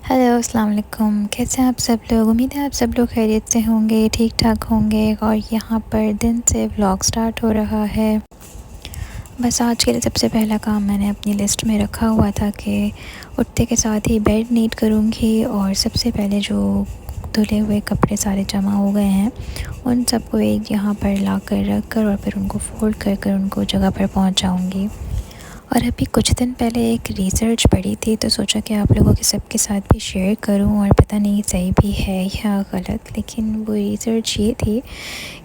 Hello अस्सलाम वालेकुम। कैसे हैं आप सब लोग? उम्मीद है आप सब लोग खैरियत से होंगे, ठीक ठाक होंगे। और यहाँ पर दिन से व्लॉग स्टार्ट हो रहा है। बस आज के लिए सबसे पहला काम मैंने अपनी लिस्ट में रखा हुआ था कि उठते के साथ ही बेड नीट करूँगी और सबसे पहले जो धुले हुए कपड़े सारे जमा हो गए हैं उन सबको एक यहाँ पर ला कर रख कर और फिर उनको फोल्ड कर कर उनको जगह पर पहुँचाऊँगी। और अभी कुछ दिन पहले एक रिसर्च पढ़ी थी तो सोचा कि आप लोगों के सबके साथ भी शेयर करूं। और पता नहीं सही भी है या गलत, लेकिन वो रिसर्च ये थी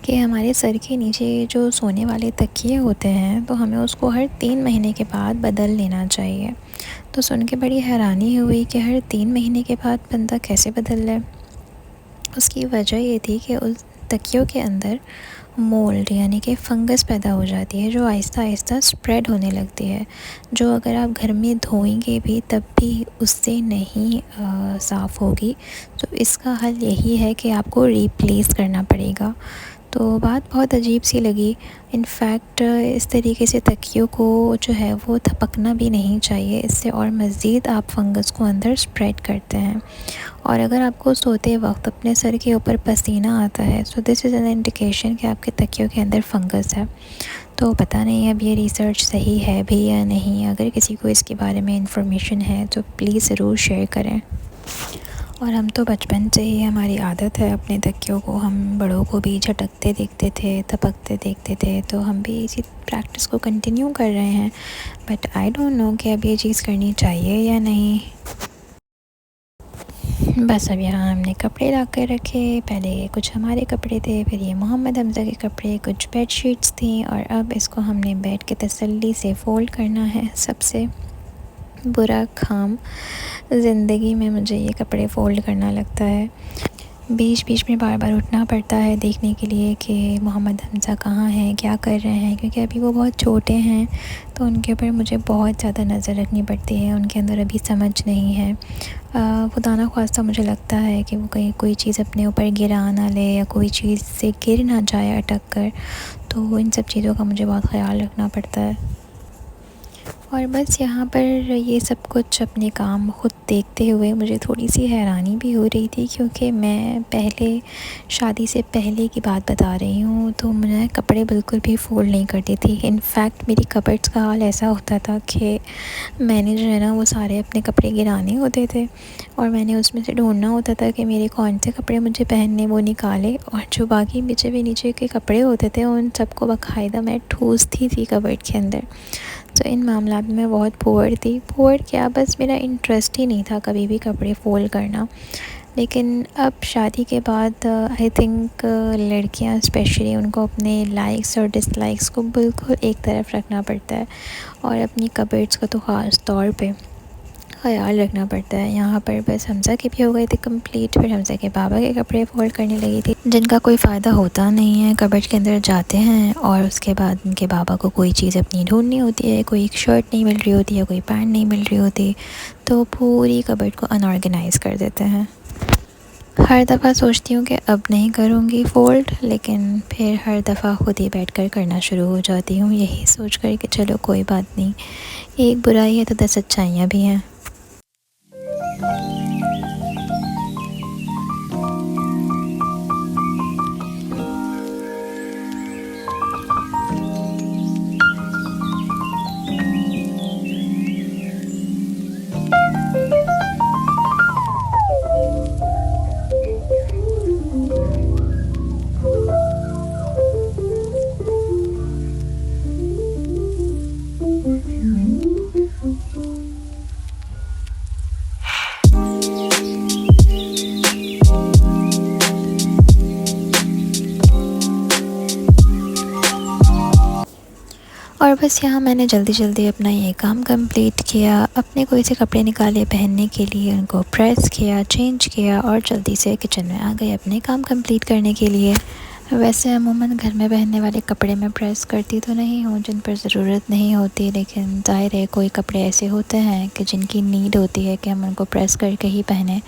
कि हमारे सर के नीचे जो सोने वाले तकिए होते हैं तो हमें उसको हर 3 महीने के बाद बदल लेना चाहिए। तो सुन के बड़ी हैरानी हुई कि हर 3 महीने के बाद बंदा कैसे बदल ले। उसकी वजह ये थी कि उस तकियों के अंदर मोल्ड यानी कि फ़ंगस पैदा हो जाती है जो आहिस्ता आहिस्ता स्प्रेड होने लगती है, जो अगर आप घर में धोएंगे भी तब भी उससे नहीं साफ़ होगी। तो इसका हल यही है कि आपको रिप्लेस करना पड़ेगा। तो बात बहुत अजीब सी लगी। इनफैक्ट इस तरीके से तकियों को जो है वो थपकना भी नहीं चाहिए, इससे और मज़ीद आप फंगस को अंदर स्प्रेड करते हैं। और अगर आपको सोते वक्त अपने सर के ऊपर पसीना आता है so this is an indication कि आपके तकियों के अंदर फंगस है। तो पता नहीं अब ये रिसर्च सही है भी या नहीं। अगर किसी को इसके बारे में इंफॉर्मेशन है तो प्लीज़ ज़रूर शेयर करें। और हम तो बचपन से ही हमारी आदत है अपने तकियों को हम बड़ों को भी झटकते देखते थे, थपकते देखते थे, तो हम भी इसी प्रैक्टिस को कंटिन्यू कर रहे हैं। बट आई डोंट नो कि अब ये चीज़ करनी चाहिए या नहीं। बस अब यहाँ हमने कपड़े ला कर रखे। पहले कुछ हमारे कपड़े थे, फिर ये मोहम्मद हमज़ा के कपड़े, कुछ बेड शीट्स थी और अब इसको हमने बेड के तसल्ली से फ़ोल्ड करना है। सबसे बुरा काम ज़िंदगी में मुझे ये कपड़े फ़ोल्ड करना लगता है। बीच बीच में बार बार उठना पड़ता है देखने के लिए कि मोहम्मद हमज़ा कहाँ हैं, क्या कर रहे हैं, क्योंकि अभी वो बहुत छोटे हैं तो उनके ऊपर मुझे बहुत ज़्यादा नज़र रखनी पड़ती है। उनके अंदर अभी समझ नहीं है। खुदा ना ख्वास्ता मुझे लगता है कि वो कहीं कोई चीज़ अपने ऊपर गिरा ना ले या कोई चीज़ से गिर ना जाए अटक कर, तो इन सब चीज़ों का मुझे बहुत ख़याल रखना पड़ता है। और बस यहाँ पर ये सब कुछ अपने काम ख़ुद देखते हुए मुझे थोड़ी सी हैरानी भी हो रही थी, क्योंकि मैं पहले शादी से पहले की बात बता रही हूँ तो मैं कपड़े बिल्कुल भी फ़ोल्ड नहीं करती थी। इनफैक्ट मेरी कबर्ड्स का हाल ऐसा होता था कि मैंने जो है ना वो सारे अपने कपड़े गिराने होते थे और मैंने उसमें से ढूंढना होता था कि मेरे कौन से कपड़े मुझे पहनने, वो निकाले। और जो बाकी बिचे हुए नीचे के कपड़े होते थे उन सबको बाकायदा मैं ठूसती थी कबर्ड के अंदर। तो इन मामला में मैं बहुत पुअर थी। पुअर क्या, बस मेरा इंटरेस्ट ही नहीं था कभी भी कपड़े फ़ोल्ड करना। लेकिन अब शादी के बाद आई थिंक लड़कियां स्पेशली उनको अपने लाइक्स और डिसलाइक्स को बिल्कुल एक तरफ रखना पड़ता है और अपनी कबर्ड्स का तो ख़ास तौर पे ख़याल रखना पड़ता है। यहाँ पर बस हमज़ा के भी हो गए थे कंप्लीट, फिर हमज़ा के बाबा के कपड़े फ़ोल्ड करने लगी थी, जिनका कोई फ़ायदा होता नहीं है। कबर्ड के अंदर जाते हैं और उसके बाद उनके बाबा को कोई चीज़ अपनी ढूंढनी होती है, कोई एक शर्ट नहीं मिल रही होती है, कोई पैंट नहीं मिल रही होती, तो पूरी कबर्ड को अनऑर्गेनाइज़ कर देते हैं। हर दफ़ा सोचती हूँ कि अब नहीं करूँगी फ़ोल्ड, लेकिन फिर हर दफ़ा खुद ही बैठकर करना शुरू हो जाती हूँ, यही सोच कर कि चलो कोई बात नहीं, एक बुराई है तो 10 अच्छाइयाँ भी हैं। और बस यहाँ मैंने जल्दी जल्दी अपना ये काम कंप्लीट किया। अपने कोई से कपड़े निकाले पहनने के लिए, उनको प्रेस किया, चेंज किया और जल्दी से किचन में आ गए अपने काम कंप्लीट करने के लिए। वैसे अमूमन घर में पहनने वाले कपड़े मैं प्रेस करती तो नहीं हूँ जिन पर ज़रूरत नहीं होती, लेकिन ज़ाहिर है कोई कपड़े ऐसे होते हैं कि जिनकी नीड होती है कि हम उनको प्रेस करके ही पहने।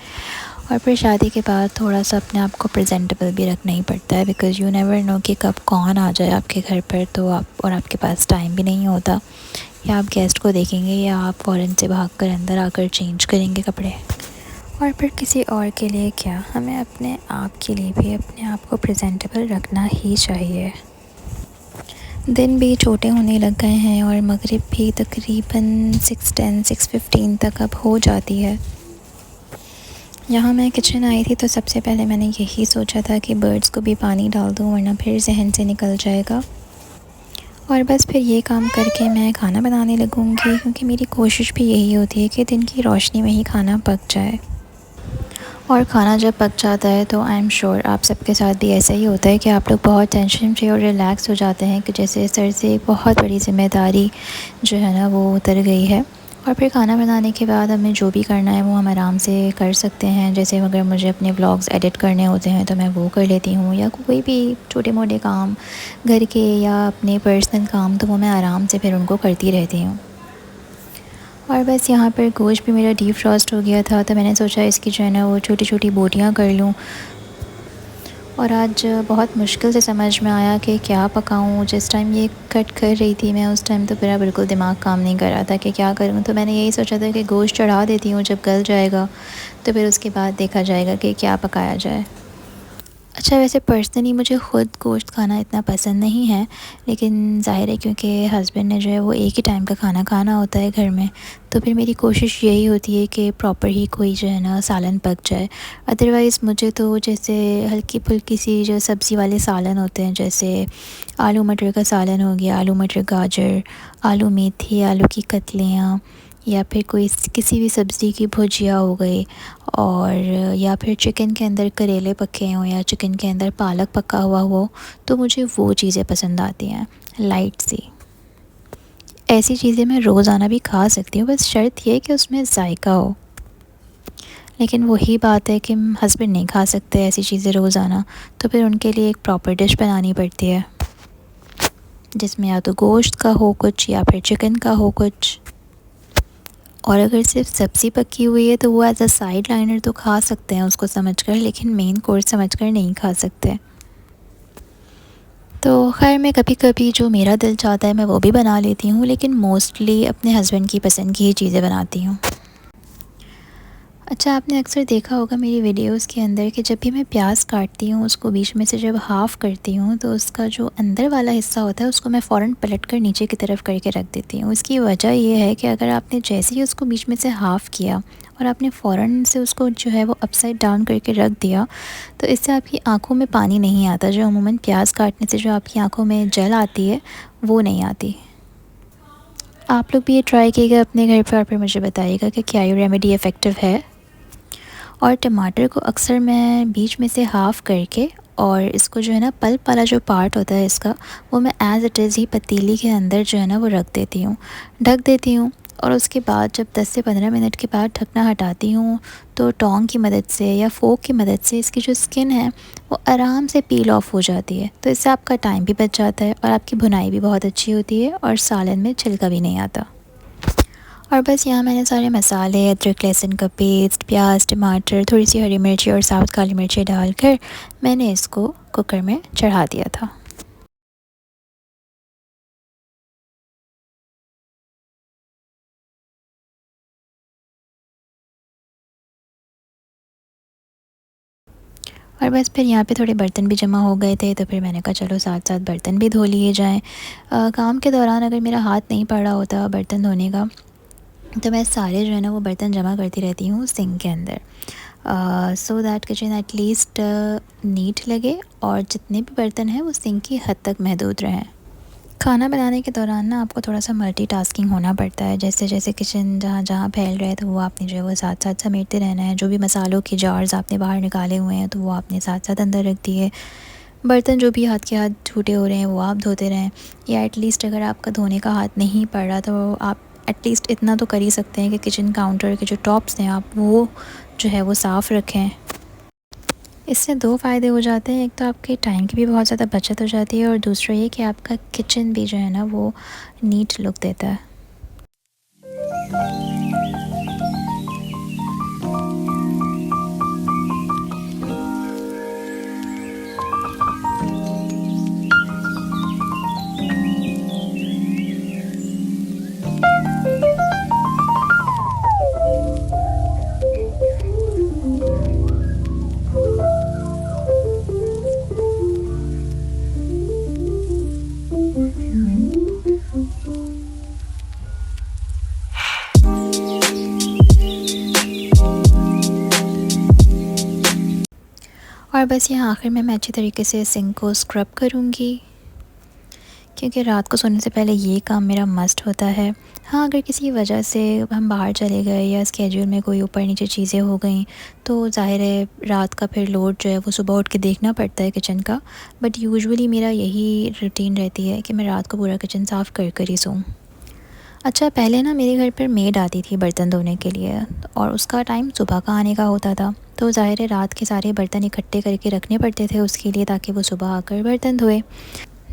और फिर शादी के बाद थोड़ा सा अपने आप को प्रेजेंटेबल भी रखना ही पड़ता है, बिकॉज़ यू नेवर नो कि कब कौन आ जाए आपके घर पर, तो आप और आपके पास टाइम भी नहीं होता, या आप गेस्ट को देखेंगे या आप फ़ौरन से भाग कर अंदर आकर चेंज करेंगे कपड़े। और फिर किसी और के लिए क्या, हमें अपने आप के लिए भी अपने आप को प्रेजेंटेबल रखना ही चाहिए। दिन भी छोटे होने लग गए हैं और मगरिब भी तकरीबन 6:10 6:15 तक अब हो जाती है। यहाँ मैं किचन आई थी तो सबसे पहले मैंने यही सोचा था कि बर्ड्स को भी पानी डाल दूँ वरना फिर जहन से निकल जाएगा। और बस फिर ये काम करके मैं खाना बनाने लगूँगी, क्योंकि मेरी कोशिश भी यही होती है कि दिन की रोशनी में ही खाना पक जाए। और खाना जब पक जाता है तो आई एम श्योर आप सबके साथ भी ऐसा ही होता है कि आप लोग बहुत टेंशन फ्री और रिलैक्स हो जाते हैं कि जैसे सर से एक बहुत बड़ी ज़िम्मेदारी जो है ना वो उतर गई है। और फिर खाना बनाने के बाद हमें जो भी करना है वो हम आराम से कर सकते हैं। जैसे अगर मुझे अपने व्लॉग्स एडिट करने होते हैं तो मैं वो कर लेती हूँ, या कोई भी छोटे मोटे काम घर के या अपने पर्सनल काम तो वो मैं आराम से फिर उनको करती रहती हूँ। और बस यहाँ पर गोश्त भी मेरा डीप फ्रॉस्ट हो गया था तो मैंने सोचा इसकी जो है ना वो छोटी छोटी बोटियाँ कर लूँ। और आज बहुत मुश्किल से समझ में आया कि क्या पकाऊँ। जिस टाइम ये कट कर रही थी मैं, उस टाइम तो मेरा बिल्कुल दिमाग काम नहीं कर रहा था कि क्या करूँ। तो मैंने यही सोचा था कि गोश्त चढ़ा देती हूँ, जब गल जाएगा तो फिर उसके बाद देखा जाएगा कि क्या पकाया जाए। अच्छा, वैसे पर्सनली मुझे ख़ुद गोश्त खाना इतना पसंद नहीं है, लेकिन ज़ाहिर है क्योंकि हस्बैंड ने जो है वो एक ही टाइम का खाना खाना होता है घर में, तो फिर मेरी कोशिश यही होती है कि प्रॉपर ही कोई जो है ना सालन पक जाए। अदरवाइज़ मुझे तो जैसे हल्की फुल्की सी जो सब्ज़ी वाले सालन होते हैं, जैसे आलू मटर का सालन हो गया, आलू मटर गाजर, आलू मेथी, आलू की कतलियाँ, या फिर कोई किसी भी सब्ज़ी की भुजिया हो गई, और या फिर चिकन के अंदर करेले पके हों या चिकन के अंदर पालक पका हुआ हो, तो मुझे वो चीज़ें पसंद आती हैं लाइट सी। ऐसी चीज़ें मैं रोज़ाना भी खा सकती हूँ, बस शर्त ये है कि उसमें जायका हो। लेकिन वही बात है कि हस्बैंड नहीं खा सकते ऐसी चीज़ें रोज़ाना, तो फिर उनके लिए एक प्रॉपर डिश बनानी पड़ती है जिसमें या तो गोश्त का हो कुछ या फिर चिकन का हो कुछ। और अगर सिर्फ सब्ज़ी पकी हुई है तो वो एज अ साइड लाइनर तो खा सकते हैं उसको समझकर, लेकिन मेन कोर्स समझकर नहीं खा सकते। तो खैर मैं कभी कभी जो मेरा दिल चाहता है मैं वो भी बना लेती हूँ, लेकिन मोस्टली अपने हस्बैंड की पसंद की ही चीज़ें बनाती हूँ। अच्छा, आपने अक्सर देखा होगा मेरी वीडियोस के अंदर कि जब भी मैं प्याज काटती हूँ उसको बीच में से जब हाफ़ करती हूँ तो उसका जो अंदर वाला हिस्सा होता है उसको मैं फ़ौरन पलट कर नीचे की तरफ करके रख देती हूँ। इसकी वजह ये है कि अगर आपने जैसे ही उसको बीच में से हाफ़ किया और आपने फ़ौरन से उसको जो है वो अपसाइड डाउन करके रख दिया, तो इससे आपकी आँखों में पानी नहीं आता। जो अमूमन प्याज काटने से जो आपकी आँखों में जल आती है वो नहीं आती। आप लोग भी ये ट्राई कीजिएगा अपने घर पर और फिर मुझे बताइएगा कि क्या ये रेमेडी इफ़ेक्टिव है। और टमाटर को अक्सर मैं बीच में से हाफ़ करके और इसको जो है ना पल्प वाला जो पार्ट होता है इसका, वो मैं एज़ इट इज़ ही पतीली के अंदर जो है ना वो रख देती हूँ, ढक देती हूँ। और उसके बाद जब 10 से 15 मिनट के बाद ढकना हटाती हूँ तो टोंग की मदद से या फ़ोक की मदद से इसकी जो स्किन है वो आराम से पील ऑफ हो जाती है। तो इससे आपका टाइम भी बच जाता है और आपकी भुनाई भी बहुत अच्छी होती है और सालन में छिलका भी नहीं आता। और बस यहाँ मैंने सारे मसाले, अदरक लहसुन का पेस्ट, प्याज, टमाटर, थोड़ी सी हरी मिर्ची और साबुत काली मिर्ची डालकर मैंने इसको कुकर में चढ़ा दिया था। और बस फिर यहाँ पे थोड़े बर्तन भी जमा हो गए थे, तो फिर मैंने कहा चलो साथ साथ बर्तन भी धो लिए जाएँ। काम के दौरान अगर मेरा हाथ नहीं पड़ा होता बर्तन धोने का, तो मैं सारे जो है ना वो बर्तन जमा करती रहती हूँ सिंक के अंदर, so that kitchen at least neat लगे और जितने भी बर्तन हैं वो सिंक की हद तक महदूद रहें। खाना बनाने के दौरान ना आपको थोड़ा सा मल्टीटास्किंग होना पड़ता है। जैसे जैसे किचन जहाँ जहाँ फैल रहा है तो वो आपने जो है वो साथ साथ समेटते रहना है। जो भी मसालों के जार्स आपने बाहर निकाले हुए हैं तो वो आपने साथ साथ अंदर रख दिए। बर्तन जो भी हाथ के हाथ छूटे हो रहे हैं वो आप धोते रहें, या एटलीस्ट अगर आपका धोने का हाथ नहीं पड़ रहा तो आप एटलीस्ट इतना तो कर ही सकते हैं कि किचन काउंटर के जो टॉप्स हैं आप वो जो है वो साफ़ रखें। इससे दो फ़ायदे हो जाते हैं, एक तो आपके टाइम की भी बहुत ज़्यादा बचत हो जाती है और दूसरा ये कि आपका किचन भी जो है ना वो नीट लुक देता है। और बस यहाँ आखिर में मैं अच्छी तरीके से सिंक को स्क्रब करूँगी, क्योंकि रात को सोने से पहले ये काम मेरा मस्ट होता है। हाँ, अगर किसी वजह से हम बाहर चले गए या स्केड्यूल में कोई ऊपर नीचे चीज़ें हो गई तो ज़ाहिर है रात का फिर लोड जो है वो सुबह उठ के देखना पड़ता है किचन का। बट यूजुअली मेरा यही रूटीन रहती है कि मैं रात को पूरा किचन साफ़ कर कर ही सोऊं। अच्छा, पहले ना मेरे घर पर मेड आती थी बर्तन धोने के लिए, और उसका टाइम सुबह का आने का होता था, तो ज़ाहिर है रात के सारे बर्तन इकट्ठे करके रखने पड़ते थे उसके लिए, ताकि वो सुबह आकर बर्तन धोए।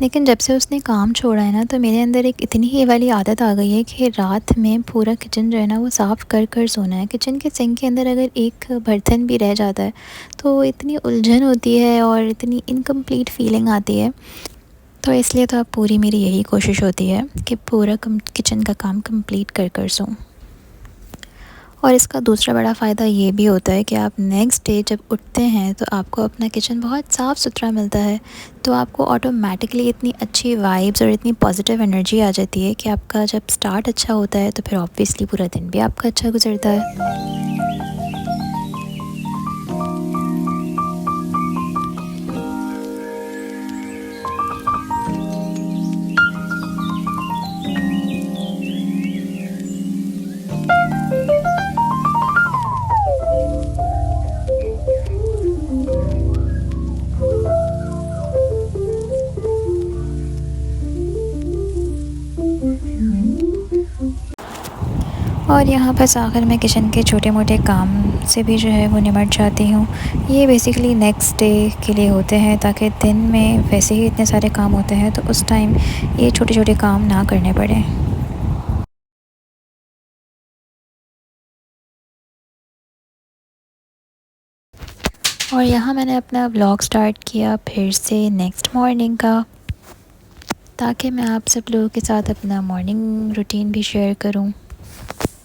लेकिन जब से उसने काम छोड़ा है ना, तो मेरे अंदर एक इतनी ही वाली आदत आ गई है कि रात में पूरा किचन जो है ना वो साफ़ कर कर सोना है। किचन के सिंक के अंदर अगर एक बर्तन भी रह जाता है तो इतनी उलझन होती है और इतनी इनकम्प्लीट फ़ीलिंग आती है। तो इसलिए तो अब पूरी मेरी यही कोशिश होती है कि पूरा किचन का काम कंप्लीट कर कर सोऊं। और इसका दूसरा बड़ा फ़ायदा ये भी होता है कि आप नेक्स्ट डे जब उठते हैं तो आपको अपना किचन बहुत साफ़ सुथरा मिलता है, तो आपको ऑटोमेटिकली इतनी अच्छी वाइब्स और इतनी पॉजिटिव एनर्जी आ जाती है कि आपका जब स्टार्ट अच्छा होता है तो फिर ऑब्वियसली पूरा दिन भी आपका अच्छा गुजरता है। और यहाँ बस आखिर में किचन के छोटे मोटे काम से भी जो है वो निमट जाती हूँ। ये बेसिकली नेक्स्ट डे के लिए होते हैं, ताकि दिन में वैसे ही इतने सारे काम होते हैं तो उस टाइम ये छोटे छोटे काम ना करने पड़ें। और यहाँ मैंने अपना व्लॉग स्टार्ट किया फिर से नेक्स्ट मॉर्निंग का, ताकि मैं आप सब लोगों के साथ अपना मॉर्निंग रूटीन भी शेयर करूँ।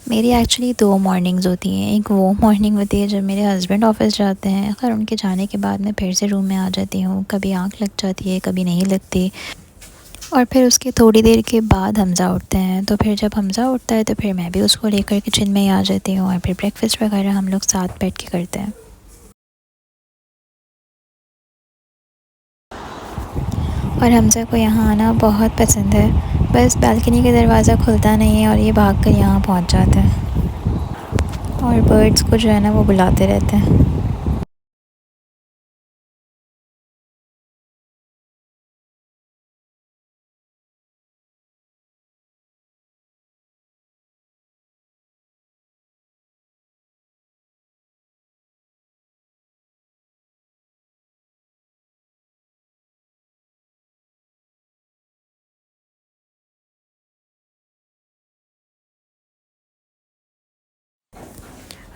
मेरी एक्चुअली 2 मॉर्निंग्स होती हैं। एक वो मॉर्निंग होती है जब मेरे हस्बैंड ऑफ़िस जाते हैं, खैर उनके जाने के बाद मैं फिर से रूम में आ जाती हूँ। कभी आँख लग जाती है, कभी नहीं लगती। और फिर उसके थोड़ी देर के बाद हमज़ा उठते हैं, तो फिर जब हमज़ा उठता है तो फिर मैं भी उसको लेकर किचन में ही आ जाती हूँ, और फिर ब्रेकफ़ास्ट वगैरह हम लोग साथ बैठ के करते हैं। और हमज़ा को यहाँ आना बहुत पसंद है, बस बालकनी का दरवाज़ा खुलता नहीं है और ये भाग कर यहाँ पहुँच जाता है, और बर्ड्स को जो है ना वो बुलाते रहते हैं।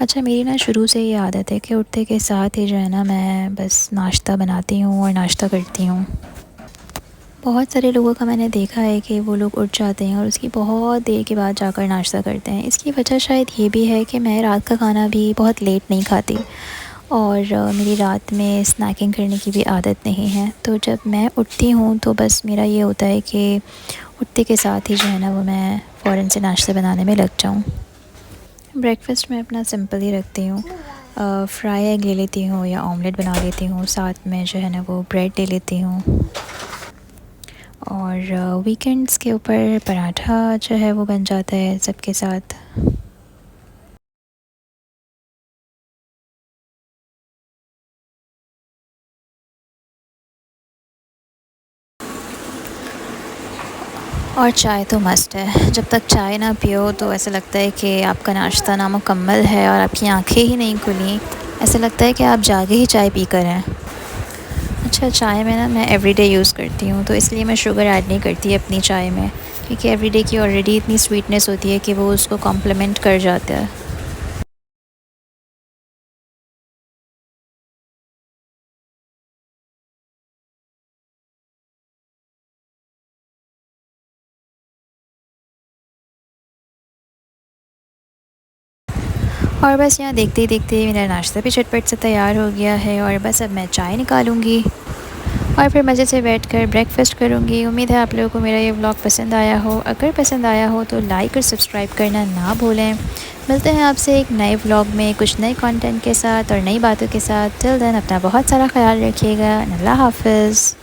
अच्छा, मेरी ना शुरू से ये आदत है कि उठते के साथ ही जो है ना मैं बस नाश्ता बनाती हूँ और नाश्ता करती हूँ। बहुत सारे लोगों का मैंने देखा है कि वो लोग उठ जाते हैं और उसकी बहुत देर के बाद जाकर नाश्ता करते हैं। इसकी वजह शायद ये भी है कि मैं रात का खाना भी बहुत लेट नहीं खाती, और मेरी रात में स्नैकिंग करने की भी आदत नहीं है। तो जब मैं उठती हूँ तो बस मेरा ये होता है कि उठते के साथ ही जो है ना वो मैं फ़ौरन से नाश्ता बनाने में लग जाऊँ। ब्रेकफ़ास्ट में अपना सिंपल ही रखती हूँ। फ्राई एग ले लेती हूँ या ऑमलेट बना लेती हूँ, साथ में जो है ना वो ब्रेड ले लेती हूँ, और वीकेंड्स के ऊपर पराठा जो है वो बन जाता है सबके साथ। और चाय तो मस्ट है। जब तक चाय ना पियो तो ऐसा लगता है कि आपका नाश्ता नामुकम्मल है और आपकी आंखें ही नहीं खुली। ऐसा लगता है कि आप जागे ही चाय पी कर हैं। अच्छा, चाय में ना मैं एवरीडे यूज़ करती हूँ, तो इसलिए मैं शुगर ऐड नहीं करती अपनी चाय में, क्योंकि एवरीडे की ऑलरेडी इतनी स्वीटनेस होती है कि वो उसको कॉम्प्लीमेंट कर जाता है। और बस यहाँ देखते ही देखते मेरा नाश्ता भी झटपट से तैयार हो गया है, और बस अब मैं चाय निकालूँगी। और फिर मज़े से बैठकर ब्रेकफास्ट करूँगी। उम्मीद है आप लोगों को मेरा ये व्लॉग पसंद आया हो। अगर पसंद आया हो तो लाइक और सब्सक्राइब करना ना भूलें। मिलते हैं आपसे एक नए व्लॉग में कुछ नए कंटेंट के साथ और नई बातों के साथ। टिल देन अपना बहुत सारा ख्याल रखिएगा। अल्लाह हाफ़िज़।